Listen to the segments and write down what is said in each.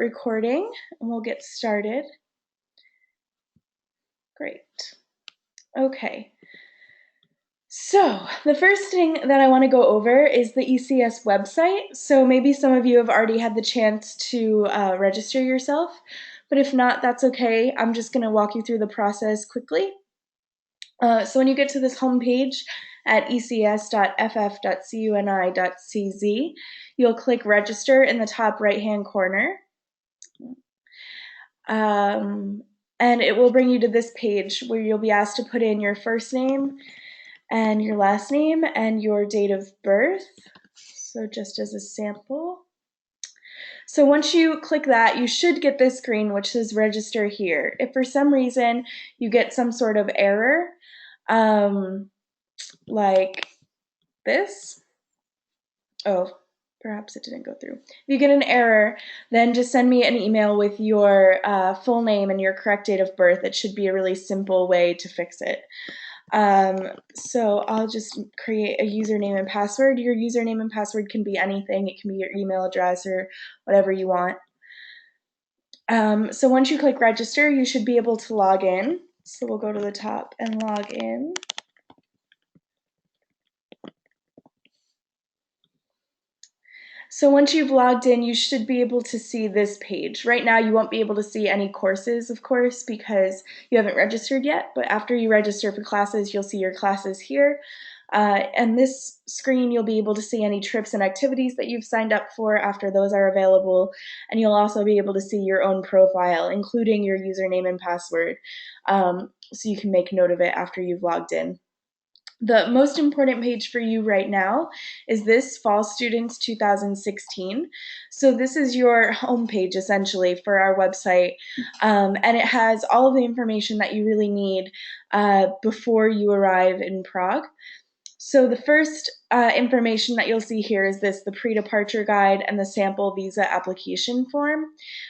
recording and we'll get started. Great. Okay. So the first thing that I want to go over is the ECS website. So maybe some of you have already had the chance to register yourself, but if not, that's okay. I'm just going to walk you through the process quickly. So when you get to this homepage at ecs.ff.cuni.cz, you'll click register in the top right-hand corner. And it will bring you to this page where you'll be asked to put in your first name and your last name and your date of birth. So just as a sample. So once you click that, you should get this screen which says register here. If for some reason you get some sort of error, like this, perhaps it didn't go through. If you get an error, then just send me an email with your full name and your correct date of birth. It should be a really simple way to fix it. So I'll just create a username and password. Your username and password can be anything. It can be your email address or whatever you want. So once you click register, you should be able to log in. So we'll go to the top and log in. So once you've logged in, you should be able to see this page. Right now, you won't be able to see any courses, of course, because you haven't registered yet, but after you register for classes, you'll see your classes here. And this screen, you'll be able to see any trips and activities that you've signed up for after those are available, and you'll also be able to see your own profile, including your username and password, so you can make note of it after you've logged in. The most important page for you right now is this Fall Students 2016. So this is your home page essentially for our website, and it has all of the information that you really need before you arrive in Prague. So the first information that you'll see here is the pre-departure guide and the sample visa application form.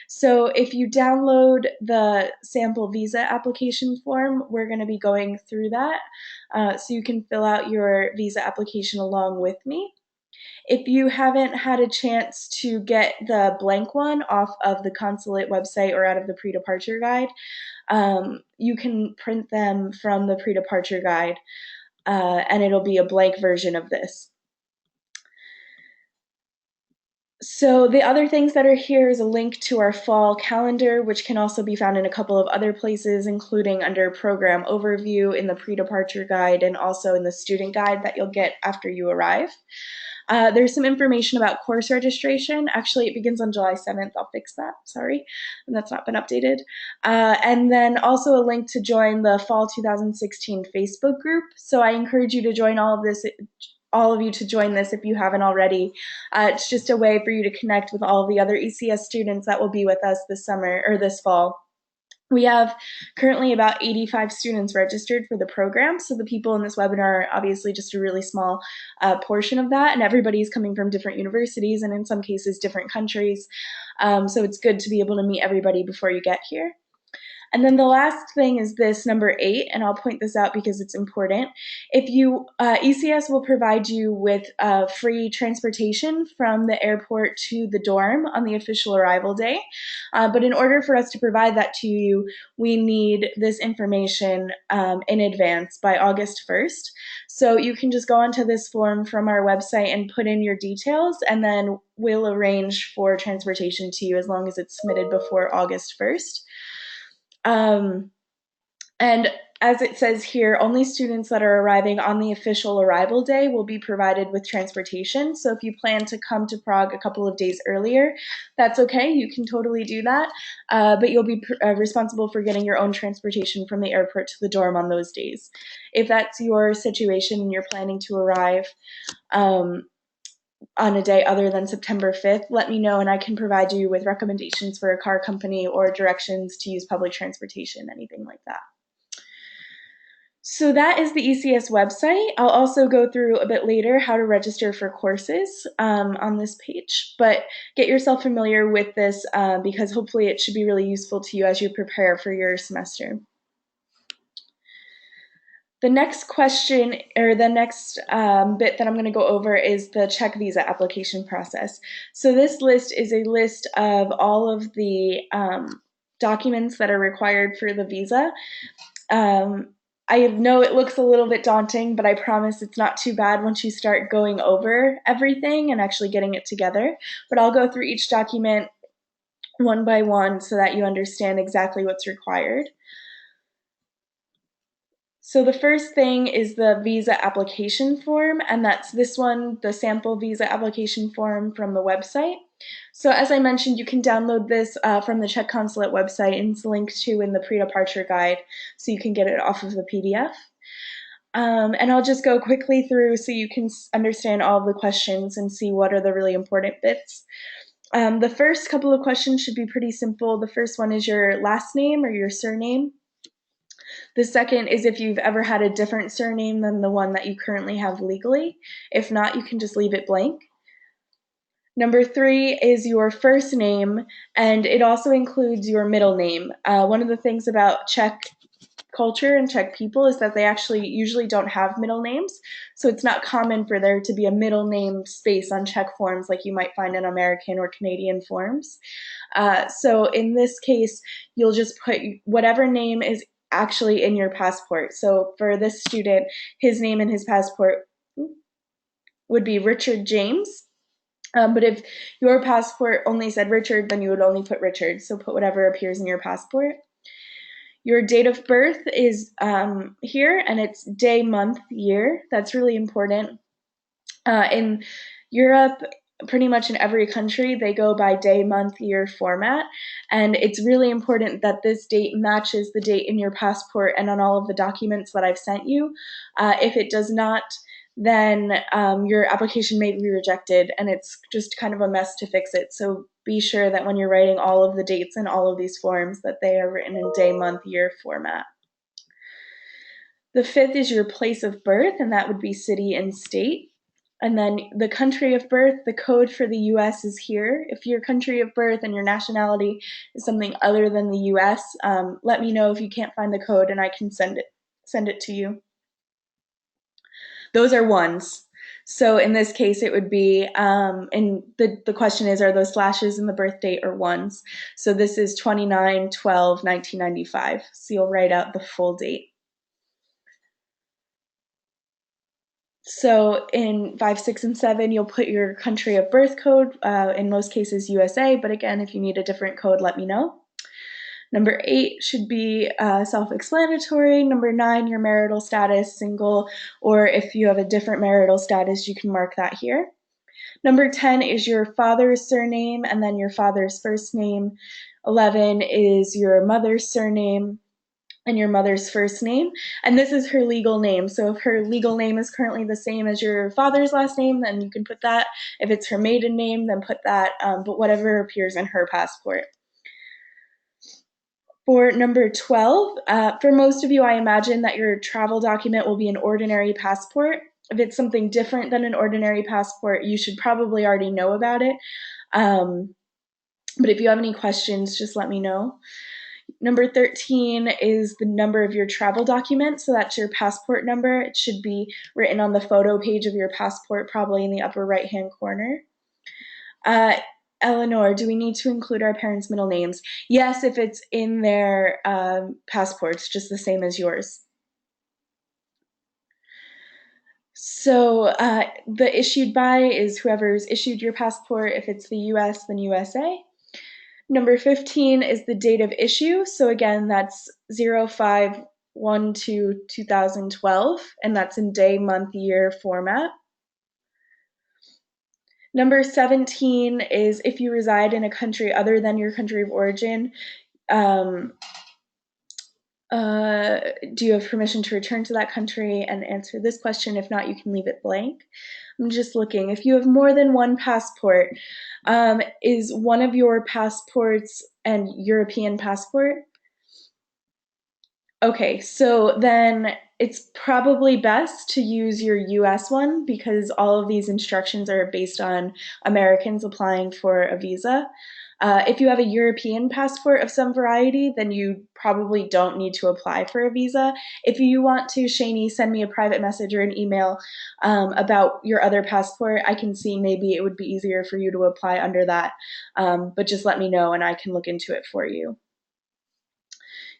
So if you download the sample visa application form, we're going to be going through that. So you can fill out your visa application along with me. If you haven't had a chance to get the blank one off of the consulate website or out of the pre-departure guide, you can print them from the pre-departure guide. And it'll be a blank version of this. So the other things that are here is a link to our fall calendar, which can also be found in a couple of other places, including under program overview in the pre-departure guide and also in the student guide that you'll get after you arrive. There's some information about course registration. Actually, it begins on July 7th. I'll fix that. Sorry, and that's not been updated. And then also a link to join the Fall 2016 Facebook group. So I encourage you to join all of you to join this if you haven't already. It's just a way for you to connect with all of the other ECS students that will be with us this summer or this fall. We have currently about 85 students registered for the program, so the people in this webinar are obviously just a really small portion of that, and everybody's coming from different universities and in some cases different countries, so it's good to be able to meet everybody before you get here. And then the last thing is this number 8, and I'll point this out because it's important. If you, ECS will provide you with free transportation from the airport to the dorm on the official arrival day. But in order for us to provide that to you, we need this information in advance by August 1st. So you can just go onto this form from our website and put in your details, and then we'll arrange for transportation to you as long as it's submitted before August 1st. And as it says here, only students that are arriving on the official arrival day will be provided with transportation. So if you plan to come to Prague a couple of days earlier, that's okay. You can totally do that. But you'll be responsible for getting your own transportation from the airport to the dorm on those days. If that's your situation and you're planning to arrive on a day other than September 5th, let me know and I can provide you with recommendations for a car company or directions to use public transportation, anything like that. So that is the ECS website. I'll also go through a bit later how to register for courses on this page, but get yourself familiar with this because hopefully it should be really useful to you as you prepare for your semester. The next question, or the next bit that I'm going to go over, is the Czech visa application process. So this list is a list of all of the documents that are required for the visa. I know it looks a little bit daunting, but I promise it's not too bad once you start going over everything and actually getting it together. But I'll go through each document one by one so that you understand exactly what's required. So the first thing is the visa application form, and that's this one, the sample visa application form from the website. So as I mentioned, you can download this from the Czech consulate website, and it's linked to in the pre-departure guide, so you can get it off of the PDF. And I'll just go quickly through so you can understand all of the questions and see what are the really important bits. The first couple of questions should be pretty simple. The first one is your last name or your surname. The second is if you've ever had a different surname than the one that you currently have legally. If not, you can just leave it blank. Number 3 is your first name, and it also includes your middle name. One of the things about Czech culture and Czech people is that they actually usually don't have middle names, so it's not common for there to be a middle name space on Czech forms like you might find in American or Canadian forms. So in this case, you'll just put whatever name is actually in your passport. So for this student, his name in his passport would be Richard James. But if your passport only said Richard, then you would only put Richard. So put whatever appears in your passport. Your date of birth is here, and it's day, month, year. That's really important. In Europe, pretty much in every country, they go by day, month, year format. And it's really important that this date matches the date in your passport and on all of the documents that I've sent you. If it does not, then your application may be rejected, and it's just kind of a mess to fix it. So be sure that when you're writing all of the dates in all of these forms that they are written in day, month, year format. The 5th is your place of birth, and that would be city and state. And then the country of birth, the code for the US is here. If your country of birth and your nationality is something other than the US, let me know if you can't find the code and I can send it to you. Those are ones. So in this case, it would be, and the question is, are those slashes in the birth date or ones? So this is 29/12/1995. So you'll write out the full date. So in 5, 6, and 7, you'll put your country of birth code, in most cases USA, but again, if you need a different code, let me know. Number 8 should be self-explanatory. Number 9, your marital status, single, or if you have a different marital status, you can mark that here. Number 10 is your father's surname and then your father's first name. 11 is your mother's surname and your mother's first name. And this is her legal name. So if her legal name is currently the same as your father's last name, then you can put that. If it's her maiden name, then put that, but whatever appears in her passport. For number 12, for most of you, I imagine that your travel document will be an ordinary passport. If it's something different than an ordinary passport, you should probably already know about it. But if you have any questions, just let me know. Number 13 is the number of your travel document. So that's your passport number. It should be written on the photo page of your passport, probably in the upper right-hand corner. Eleanor, do we need to include our parents' middle names? Yes, if it's in their passports, just the same as yours. So the issued by is whoever's issued your passport. If it's the US, then USA. Number 15 is the date of issue. So again, that's 05/12/2012, and that's in day, month, year format. Number 17 is if you reside in a country other than your country of origin, do you have permission to return to that country and answer this question? If not, you can leave it blank. I'm just looking. If you have more than one passport, is one of your passports an European passport? Okay, so then it's probably best to use your US one because all of these instructions are based on Americans applying for a visa. If you have a European passport of some variety, then you probably don't need to apply for a visa. If you want to, Shani, send me a private message or an email about your other passport. I can see maybe it would be easier for you to apply under that, but just let me know and I can look into it for you.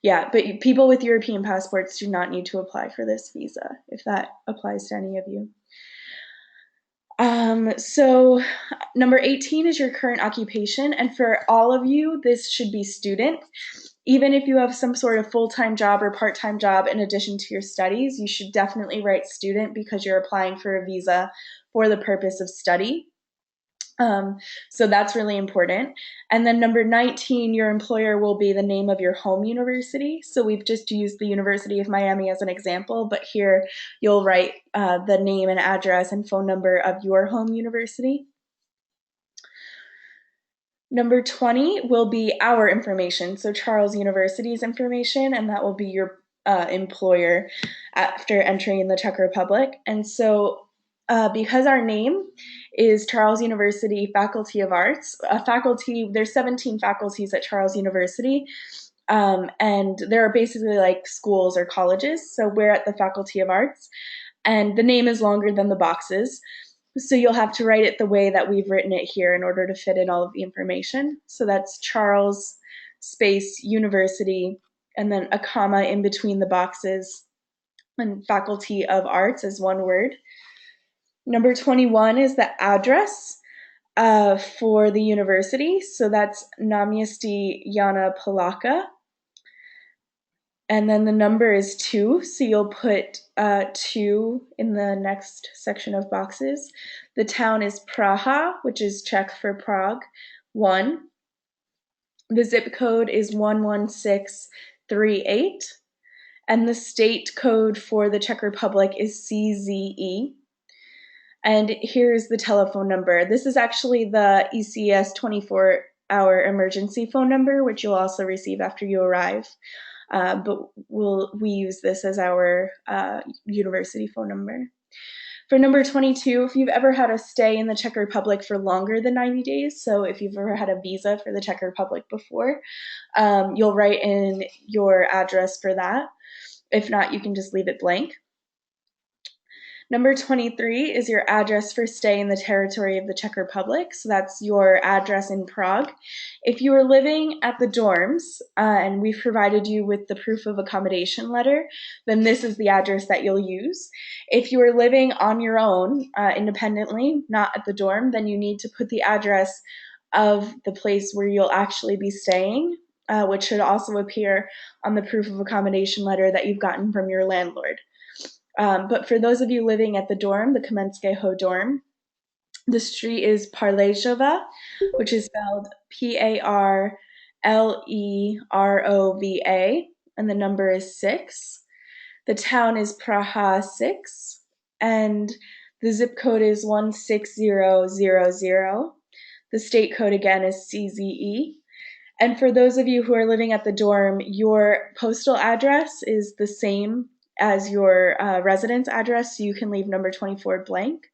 Yeah, but people with European passports do not need to apply for this visa, if that applies to any of you. So number 18 is your current occupation, and for all of you, this should be student. Even if you have some sort of full-time job or part-time job in addition to your studies, you should definitely write student because you're applying for a visa for the purpose of study. So that's really important. And then number 19, your employer will be the name of your home university. So we've just used the University of Miami as an example, but here you'll write the name and address and phone number of your home university. Number 20 will be our information, so Charles University's information, and that will be your employer after entering in the Czech Republic. And so because our name is Charles University Faculty of Arts, there's 17 faculties at Charles University, and there are basically like schools or colleges, so we're at the Faculty of Arts, and the name is longer than the boxes. So you'll have to write it the way that we've written it here in order to fit in all of the information. So that's Charles space University and then a comma in between the boxes and Faculty of Arts as one word. Number 21 is the address for the university. So that's Náměstí Jana Palacha. And then the number is 2, so you'll put 2 in the next section of boxes. The town is Praha, which is Czech for Prague, 1. The zip code is 11638. And the state code for the Czech Republic is CZE. And here's the telephone number. This is actually the ECES 24-hour emergency phone number, which you'll also receive after you arrive. But we use this as our university phone number. For number 22, if you've ever had a stay in the Czech Republic for longer than 90 days, so if you've ever had a visa for the Czech Republic before, you'll write in your address for that. If not, you can just leave it blank. Number 23 is your address for stay in the territory of the Czech Republic. So that's your address in Prague. If you are living at the dorms and we've provided you with the proof of accommodation letter, then this is the address that you'll use. If you are living on your own independently, not at the dorm, then you need to put the address of the place where you'll actually be staying, which should also appear on the proof of accommodation letter that you've gotten from your landlord. But for those of you living at the dorm, the Kamenské dorm, the street is Parlejova, which is spelled Parlerova, and the number is 6. The town is Praha 6, and the zip code is 16000. The state code again is CZE. And for those of you who are living at the dorm, your postal address is the same as your residence address, so you can leave number 24 blank.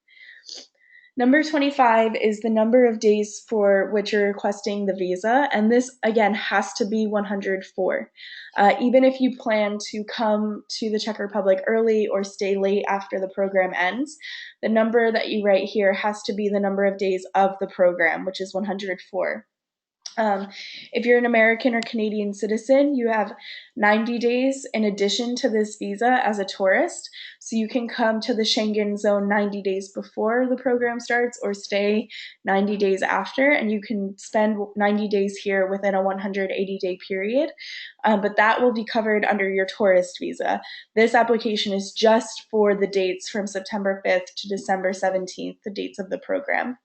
Number 25 is the number of days for which you're requesting the visa, and this again has to be 104. Even if you plan to come to the Czech Republic early or stay late after the program ends, the number that you write here has to be the number of days of the program, which is 104. If you're an American or Canadian citizen, you have 90 days in addition to this visa as a tourist. So you can come to the Schengen zone 90 days before the program starts or stay 90 days after, and you can spend 90 days here within a 180-day period. But that will be covered under your tourist visa. This application is just for the dates from September 5th to December 17th, the dates of the program.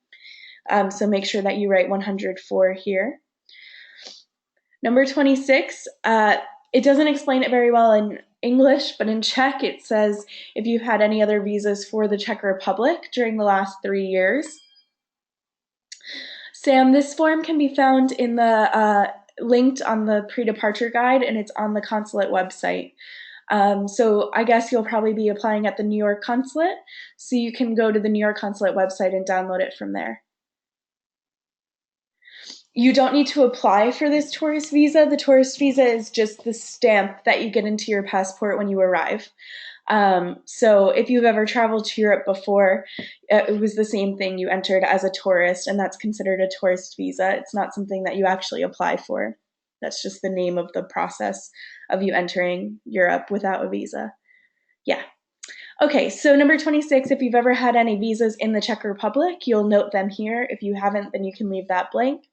So make sure that you write 104 here. Number 26, it doesn't explain it very well in English, but in Czech it says if you've had any other visas for the Czech Republic during the last 3 years. Sam, this form can be found in the linked on the pre-departure guide, and it's on the consulate website. So I guess you'll probably be applying at the New York consulate, so you can go to the New York consulate website and download it from there. You don't need to apply for this tourist visa. The tourist visa is just the stamp that you get into your passport when you arrive. So if you've ever traveled to Europe before, it was the same thing. You entered as a tourist, and that's considered a tourist visa. It's not something that you actually apply for. That's just the name of the process of you entering Europe without a visa. Yeah. Okay, so number 26, if you've ever had any visas in the Czech Republic, you'll note them here. If you haven't, then you can leave that blank.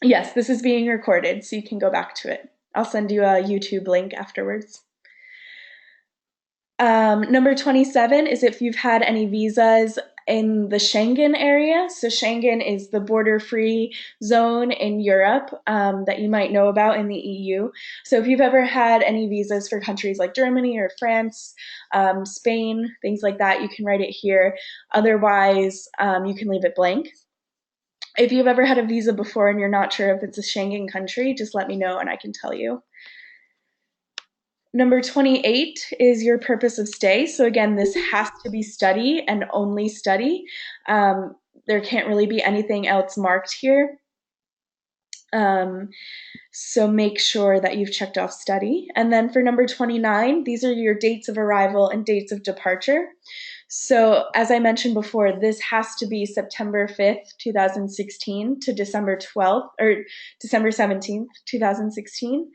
Yes, this is being recorded, so you can go back to it. I'll send you a YouTube link afterwards. Number 27 is if you've had any visas in the Schengen area. So Schengen is the border-free zone in Europe that you might know about in the EU. So if you've ever had any visas for countries like Germany or France, Spain, things like that, you can write it here. Otherwise, you can leave it blank. If you've ever had a visa before and you're not sure if it's a Schengen country, just let me know and I can tell you. Number 28 is your purpose of stay. So again, this has to be study and only study. There can't really be anything else marked here. So make sure that you've checked off study. And then for number 29, these are your dates of arrival and dates of departure. So as I mentioned before, this has to be September 5th, 2016 to December 12th or December 17th, 2016.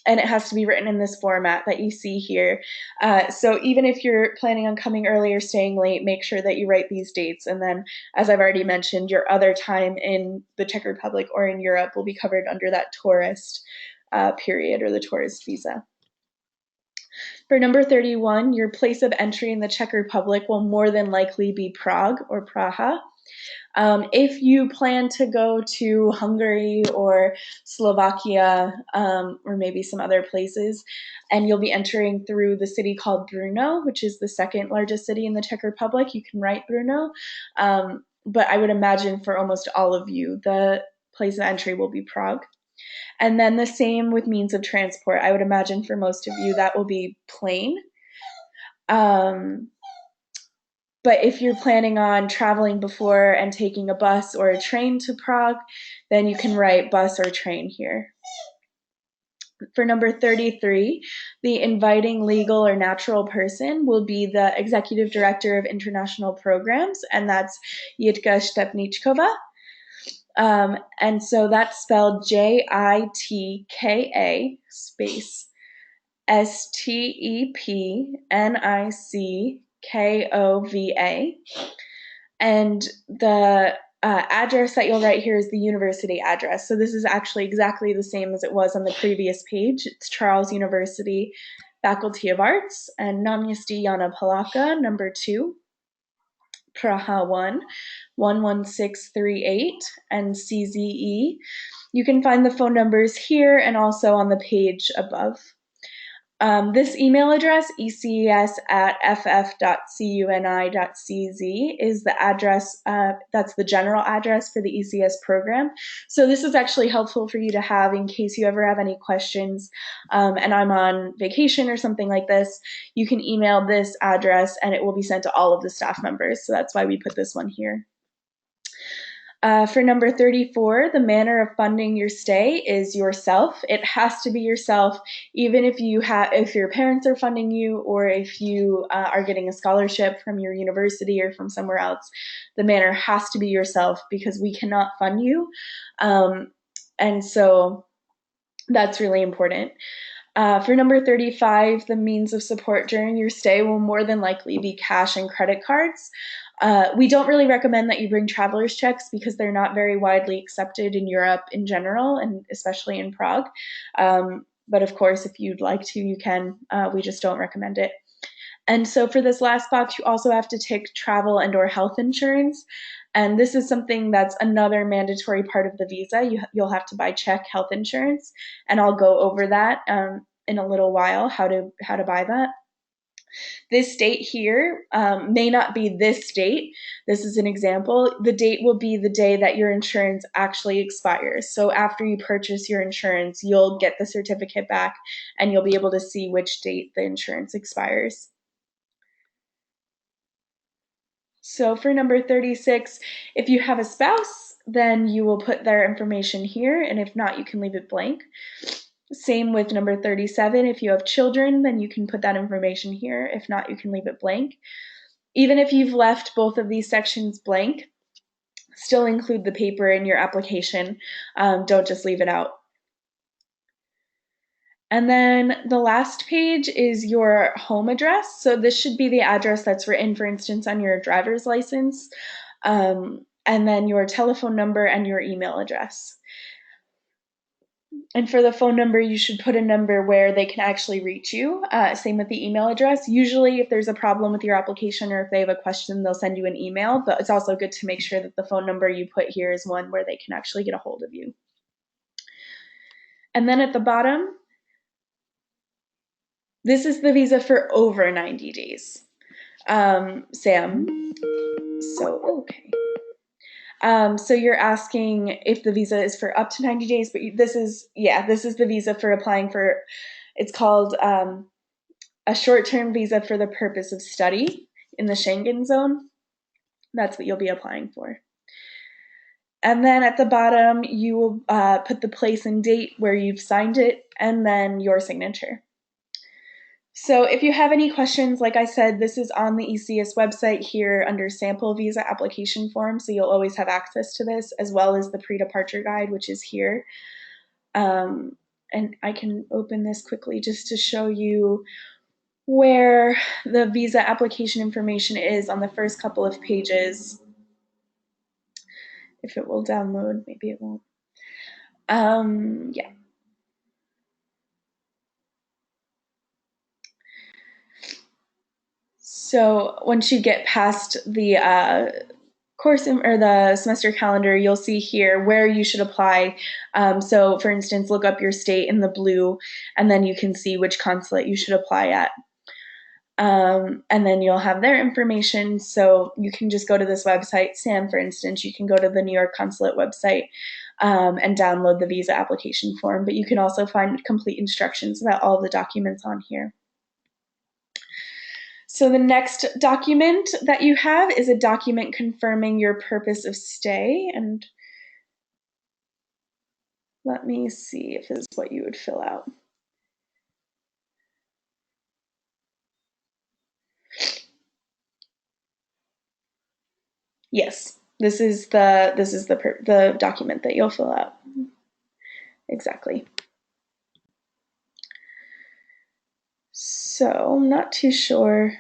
And it has to be written in this format that you see here. So even if you're planning on coming early or staying late, make sure that you write these dates. And then, as I've already mentioned, your other time in the Czech Republic or in Europe will be covered under that tourist period or the tourist visa. For number 31, your place of entry in the Czech Republic will more than likely be Prague or Praha. If you plan to go to Hungary or Slovakia or maybe some other places, and you'll be entering through the city called Brno, which is the second largest city in the Czech Republic, you can write Brno. But I would imagine for almost all of you, the place of entry will be Prague. And then the same with means of transport. I would imagine for most of you that will be plane. But if you're planning on traveling before and taking a bus or a train to Prague, then you can write bus or train here. For number 33, the inviting legal or natural person will be the Executive Director of International Programs, and that's Jitka Stepničková. And so that's spelled Jitka space Stepnickova. And the address that you'll write here is the university address. So this is actually exactly the same as it was on the previous page. It's Charles University, Faculty of Arts, and Náměstí Jana Palacha, number 2, Praha 1, 11638, and CZE. You can find the phone numbers here and also on the page above. This email address, eces@ff.cuni.cz, is the address, that's the general address for the ECS program. So this is actually helpful for you to have in case you ever have any questions and I'm on vacation or something like this. You can email this address and it will be sent to all of the staff members. So that's why we put this one here. For number 34, the manner of funding your stay is yourself. It has to be yourself, even if your parents are funding you or if you are getting a scholarship from your university or from somewhere else. The manner has to be yourself because we cannot fund you. And so that's really important. For number 35, the means of support during your stay will more than likely be cash and credit cards. We don't really recommend that you bring traveler's checks because they're not very widely accepted in Europe in general, and especially in Prague. But of course, if you'd like to, you can. We just don't recommend it. And so for this last box, you also have to tick travel and or health insurance. And this is something that's another mandatory part of the visa. You'll have to buy Czech health insurance, and I'll go over that in a little while, how to buy that. This date here may not be this date. This is an example. The date will be the day that your insurance actually expires. So after you purchase your insurance, you'll get the certificate back and you'll be able to see which date the insurance expires. So for number 36, if you have a spouse, then you will put their information here, and if not, you can leave it blank. Same with number 37. If you have children, then you can put that information here. If not, you can leave it blank. Even if you've left both of these sections blank, still include the paper in your application. Don't just leave it out. And then the last page is your home address. So this should be the address that's written, for instance, on your driver's license, and then your telephone number and your email address. And for the phone number, you should put a number where they can actually reach you. Same with the email address. Usually, if there's a problem with your application or if they have a question, they'll send you an email, but it's also good to make sure that the phone number you put here is one where they can actually get a hold of you. And then at the bottom, this is the visa for over 90 days. Sam, okay. So you're asking if the visa is for up to 90 days, but this is the visa for applying for, it's called a short-term visa for the purpose of study in the Schengen zone. That's what you'll be applying for. And then at the bottom, you will put the place and date where you've signed it, and then your signature. So if you have any questions, like I said, this is on the ECES website here under sample visa application form, so you'll always have access to this, as well as the pre-departure guide, which is here. And I can open this quickly just to show you where the visa application information is on the first couple of pages. If it will download, maybe it won't. Yeah. So once you get past the course or the semester calendar, you'll see here where you should apply. So for instance, look up your state in the blue, and then you can see which consulate you should apply at. And then you'll have their information. So you can just go to this website, SAM, for instance, you can go to the New York Consulate website and download the visa application form, but you can also find complete instructions about all the documents on here. So the next document that you have is a document confirming your purpose of stay. And let me see if this is what you would fill out. Yes, this is the document that you'll fill out. Exactly. So I'm not too sure.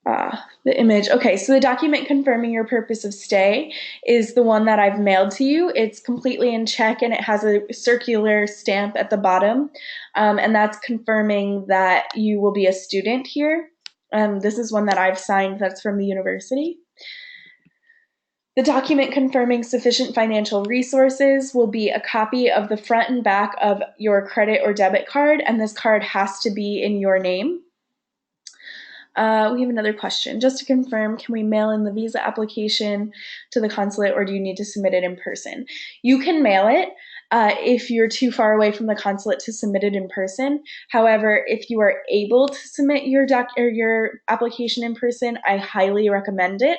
The image. Okay, so the document confirming your purpose of stay is the one that I've mailed to you. It's completely in Czech and it has a circular stamp at the bottom, and that's confirming that you will be a student here. This is one that I've signed that's from the university. The document confirming sufficient financial resources will be a copy of the front and back of your credit or debit card, and this card has to be in your name. We have another question. Just to confirm, can we mail in the visa application to the consulate, or do you need to submit it in person? You can mail it if you're too far away from the consulate to submit it in person. However, if you are able to submit your application in person, I highly recommend it.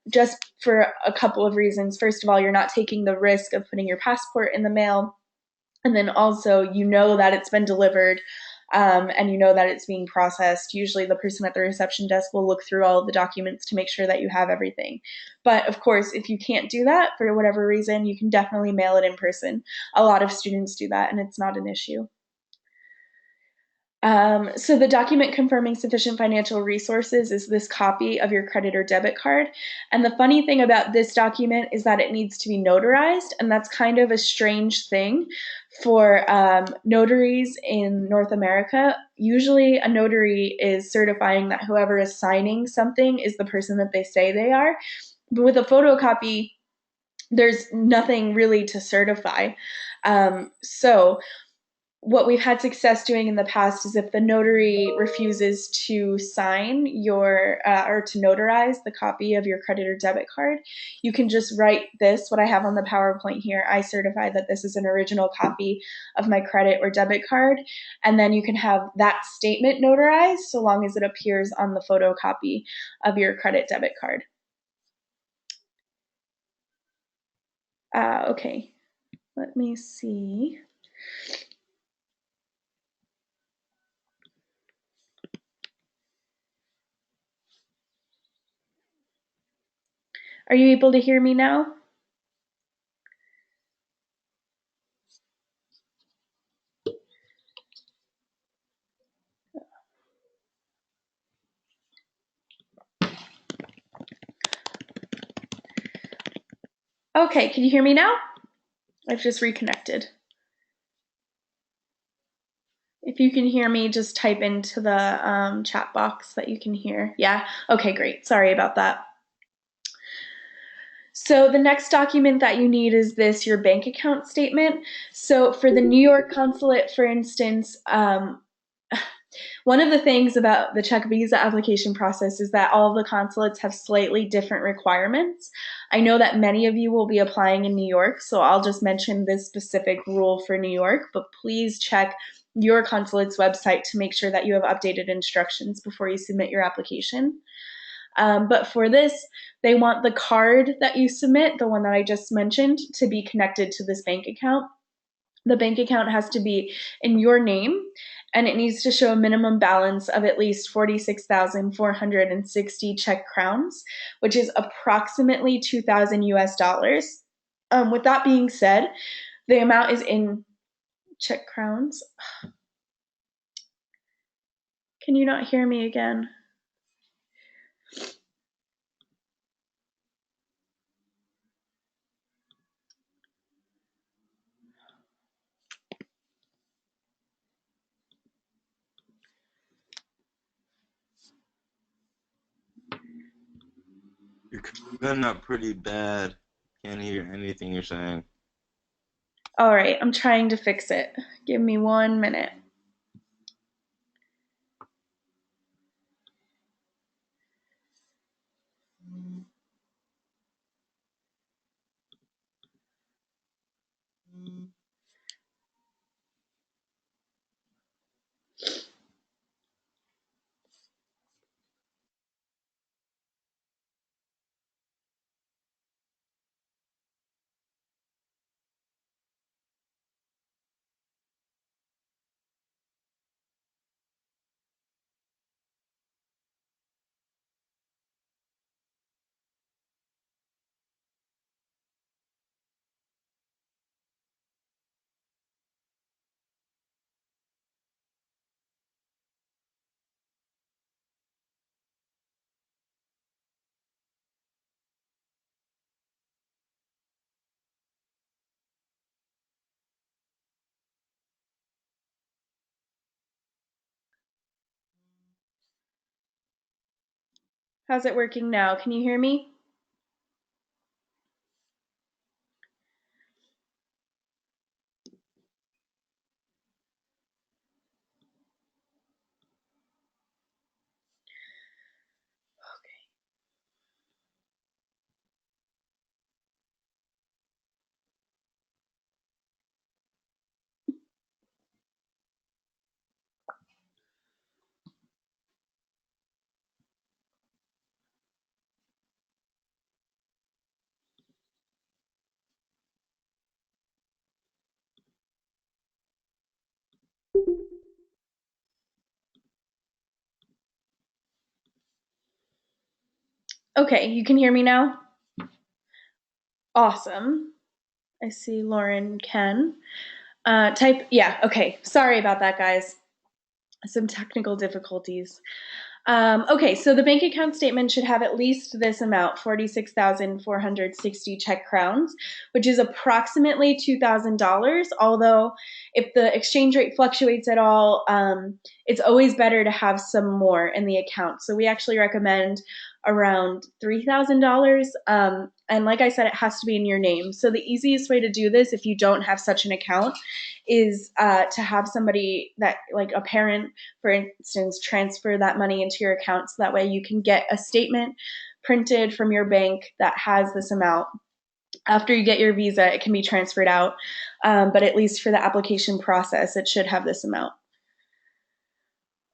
Just for a couple of reasons. First of all, you're not taking the risk of putting your passport in the mail. And then also, you know that it's been delivered. And you know that it's being processed. Usually the person at the reception desk will look through all of the documents to make sure that you have everything. But of course, if you can't do that for whatever reason, you can definitely mail it in person. A lot of students do that, and it's not an issue. So the document confirming sufficient financial resources is this copy of your credit or debit card. And the funny thing about this document is that it needs to be notarized, and that's kind of a strange thing for notaries in North America. Usually a notary is certifying that whoever is signing something is the person that they say they are. But with a photocopy, there's nothing really to certify. So what we've had success doing in the past is if the notary refuses to sign your or to notarize the copy of your credit or debit card, you can just write this, what I have on the PowerPoint here. I certify that this is an original copy of my credit or debit card. And then you can have that statement notarized so long as it appears on the photocopy of your credit debit card. Okay, let me see. Are you able to hear me now? Okay, can you hear me now? I've just reconnected. If you can hear me, just type into the chat box that you can hear. Yeah? Okay, great. Sorry about that. So the next document that you need is this, your bank account statement. So for the New York consulate, for instance, one of the things about the Czech visa application process is that all of the consulates have slightly different requirements. I know that many of you will be applying in New York, so I'll just mention this specific rule for New York, but please check your consulate's website to make sure that you have updated instructions before you submit your application. But for this, they want the card that you submit, the one that I just mentioned, to be connected to this bank account. The bank account has to be in your name, and it needs to show a minimum balance of at least 46,460 Czech crowns, which is approximately 2,000 US dollars. With that being said, the amount is in Czech crowns. Can you not hear me again? You're coming up pretty bad. Can't hear anything you're saying. All right, I'm trying to fix it. Give me 1 minute. How's it working now? Can you hear me? Okay, you can hear me now? Awesome. I see Lauren Ken. Yeah, okay. Sorry about that, guys. Some technical difficulties. Okay, so the bank account statement should have at least this amount, 46,460 Czech crowns, which is approximately $2,000. Although, if the exchange rate fluctuates at all, it's always better to have some more in the account. So we actually recommend around $3,000. And like I said, it has to be in your name. So the easiest way to do this, if you don't have such an account, is to have somebody that, like a parent, for instance, transfer that money into your account so that way you can get a statement printed from your bank that has this amount. After you get your visa, it can be transferred out, but at least for the application process, it should have this amount.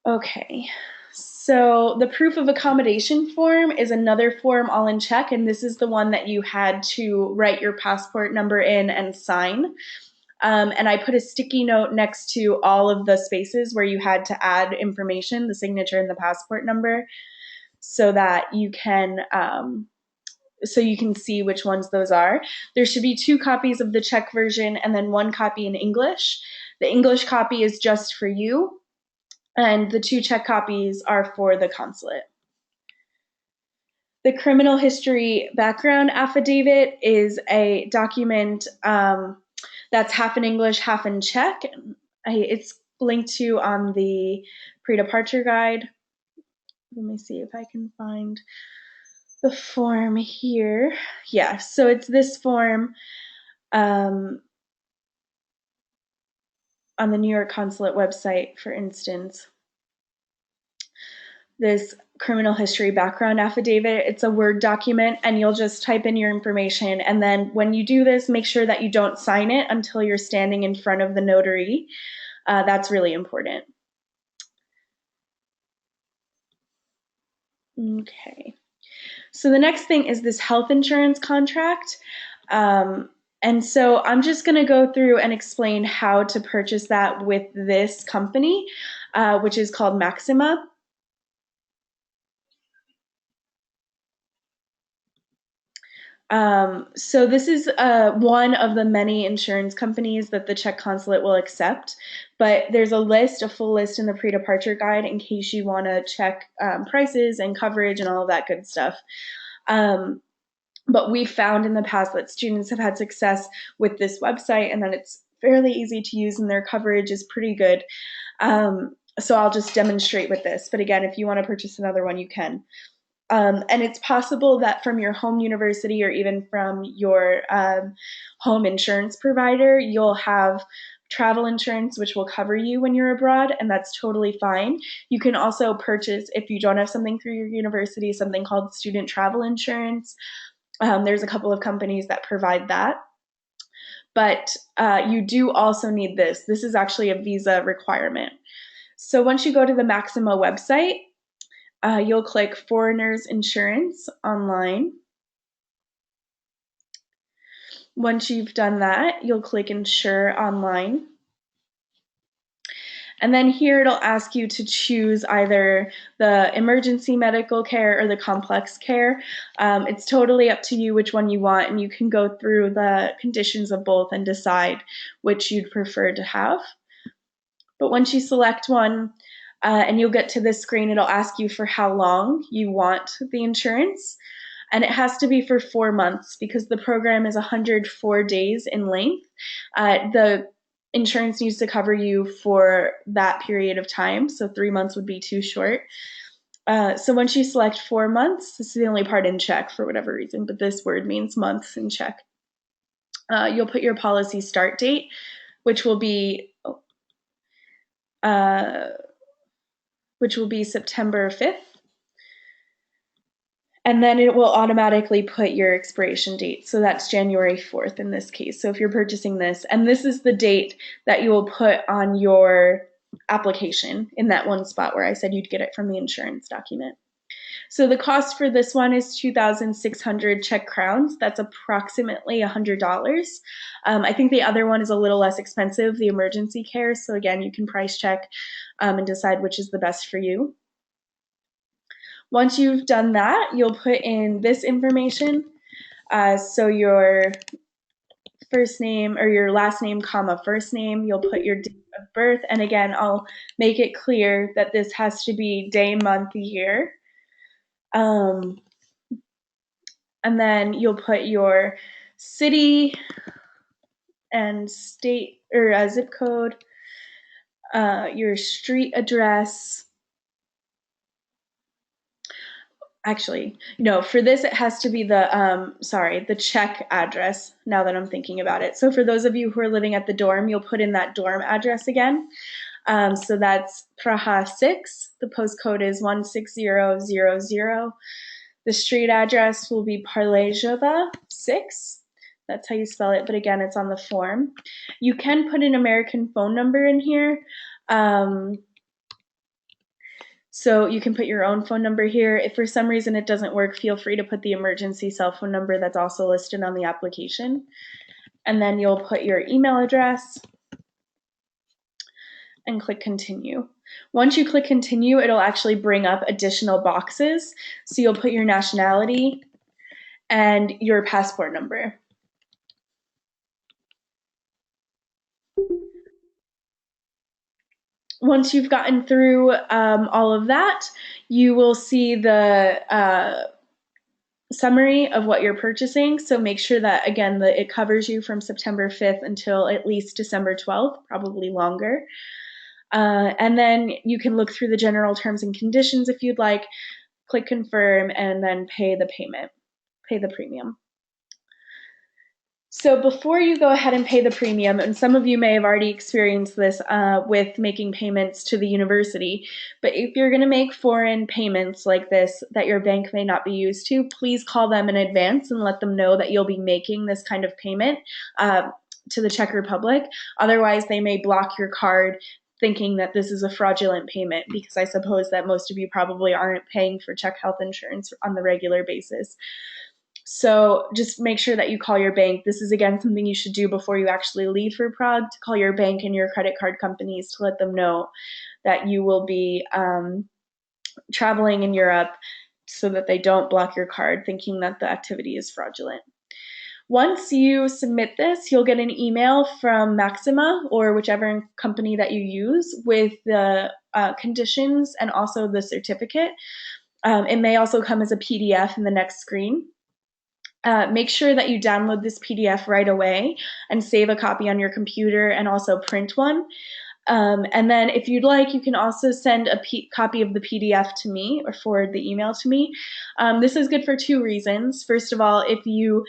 Okay, so the proof of accommodation form is another form all in Czech, and this is the one that you had to write your passport number in and sign. And I put a sticky note next to all of the spaces where you had to add information, the signature and the passport number, so that you can see which ones those are. There should be 2 copies of the Czech version and then 1 copy in English. The English copy is just for you, and the 2 Czech copies are for the consulate. The criminal history background affidavit is a document that's half in English, half in Czech. It's linked to on the pre-departure guide. Let me see if I can find the form here. Yeah, so it's this form on the New York consulate website, for instance. This criminal history background affidavit. It's a Word document, and you'll just type in your information. And then when you do this, make sure that you don't sign it until you're standing in front of the notary. That's really important. Okay. So the next thing is this health insurance contract. And so I'm just going to go through and explain how to purchase that with this company, which is called Maxima. So this is one of the many insurance companies that the Czech consulate will accept, but there's a full list in the pre-departure guide in case you want to check prices and coverage and all of that good stuff. But we found in the past that students have had success with this website and that it's fairly easy to use and their coverage is pretty good. So I'll just demonstrate with this. But again, if you want to purchase another one, you can. And it's possible that from your home university or even from your home insurance provider, you'll have travel insurance, which will cover you when you're abroad, and that's totally fine. You can also purchase, if you don't have something through your university, something called student travel insurance. There's a couple of companies that provide that. But you do also need this. This is actually a visa requirement. So once you go to the Maxima website, you'll click Foreigners Insurance online. Once you've done that, you'll click Insure online. And then here it'll ask you to choose either the emergency medical care or the complex care. It's totally up to you which one you want, and you can go through the conditions of both and decide which you'd prefer to have. But once you select one, and you'll get to this screen, it'll ask you for how long you want the insurance. And it has to be for 4 months because the program is 104 days in length. The insurance needs to cover you for that period of time, so 3 months would be too short. So once you select 4 months, this is the only part in Czech for whatever reason, but this word means months in Czech. You'll put your policy start date, which will be September 5th. And then it will automatically put your expiration date. So that's January 4th in this case. So if you're purchasing this, and this is the date that you will put on your application in that one spot where I said you'd get it from the insurance document. So the cost for this one is 2,600 Czech crowns. That's approximately $100. I think the other one is a little less expensive, the emergency care. So again, you can price check and decide which is the best for you. Once you've done that, you'll put in this information. So your first name or your last name, comma, first name, you'll put your date of birth. And again, I'll make it clear that this has to be day, month, year. And then you'll put your city and state or zip code, your street address, Actually, no, for this it has to be the Czech address now that I'm thinking about it. So for those of you who are living at the dorm, you'll put in that dorm address again. So that's Praha 6. The postcode is 16000. The street address will be Parlejova 6. That's how you spell it, but again, it's on the form. You can put an American phone number in here. So you can put your own phone number here. If for some reason it doesn't work, feel free to put the emergency cell phone number that's also listed on the application. And then you'll put your email address and click continue. Once you click continue, it'll actually bring up additional boxes. So you'll put your nationality and your passport number. Once you've gotten through all of that, you will see the summary of what you're purchasing. So make sure that, again, that it covers you from September 5th until at least December 12th, probably longer. And then you can look through the general terms and conditions if you'd like, click confirm, and then pay the payment, pay the premium. So before you go ahead and pay the premium, and some of you may have already experienced this with making payments to the university, but if you're going to make foreign payments like this that your bank may not be used to, please call them in advance and let them know that you'll be making this kind of payment to the Czech Republic. Otherwise, they may block your card thinking that this is a fraudulent payment, because I suppose that most of you probably aren't paying for Czech health insurance on the regular basis. So just make sure that you call your bank. This is, again, something you should do before you actually leave for Prague, to call your bank and your credit card companies to let them know that you will be traveling in Europe, so that they don't block your card thinking that the activity is fraudulent. Once you submit this, you'll get an email from Maxima or whichever company that you use with the conditions and also the certificate. It may also come as a PDF in the next screen. Make sure that you download this PDF right away and save a copy on your computer and also print one. And then if you'd like, you can also send a copy of the PDF to me or forward the email to me. This is good for two reasons. First of all, if you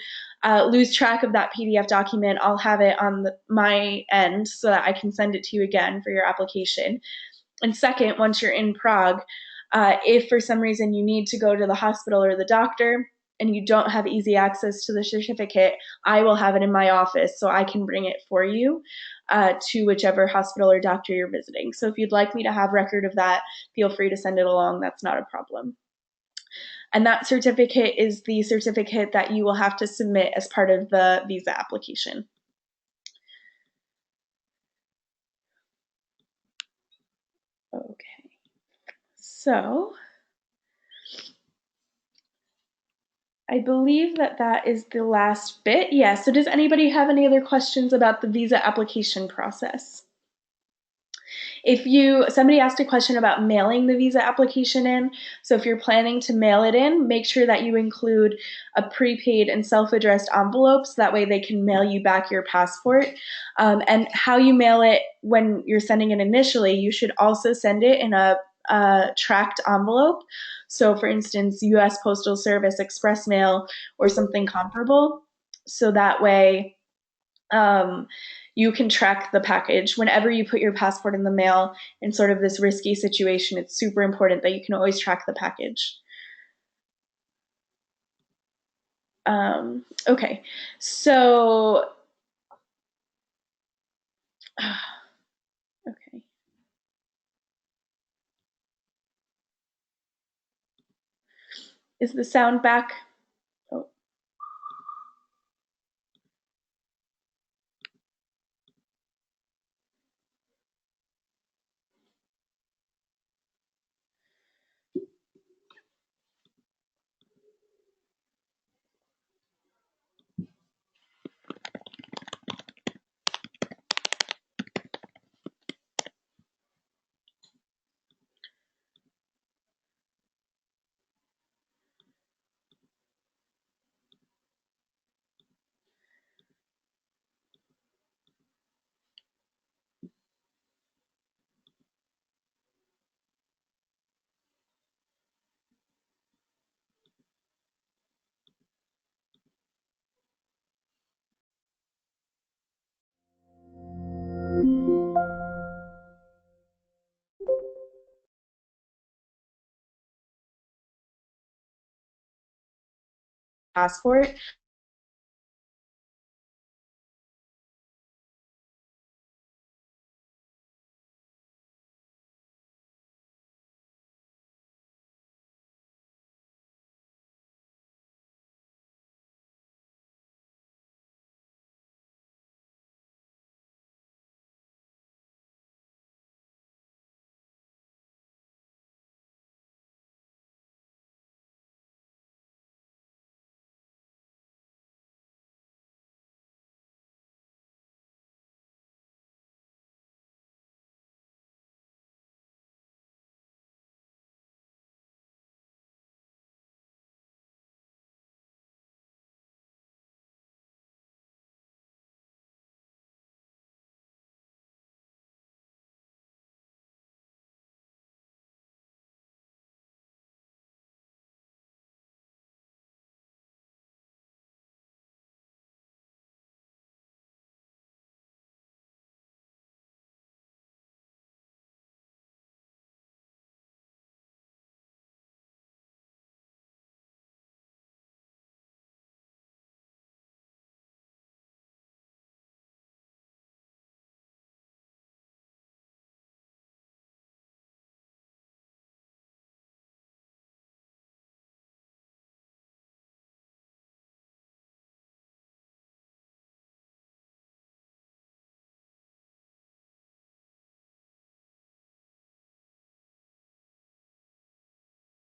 lose track of that PDF document, I'll have it on my end so that I can send it to you again for your application. And second, once you're in Prague, if for some reason you need to go to the hospital or the doctor and you don't have easy access to the certificate, I will have it in my office so I can bring it for you to whichever hospital or doctor you're visiting. So if you'd like me to have record of that, feel free to send it along. That's not a problem. And that certificate is the certificate that you will have to submit as part of the visa application. Okay, so I believe that that is the last bit. Yeah, so does anybody have any other questions about the visa application process? If somebody asked a question about mailing the visa application in, so if you're planning to mail it in, make sure that you include a prepaid and self-addressed envelope so that way they can mail you back your passport. And how you mail it when you're sending it initially, you should also send it in a tracked envelope. So for instance, US Postal Service Express Mail or something comparable. So that way you can track the package. Whenever you put your passport in the mail in sort of this risky situation, it's super important that you can always track the package. Okay, so okay. Is the sound back? Oh. passport.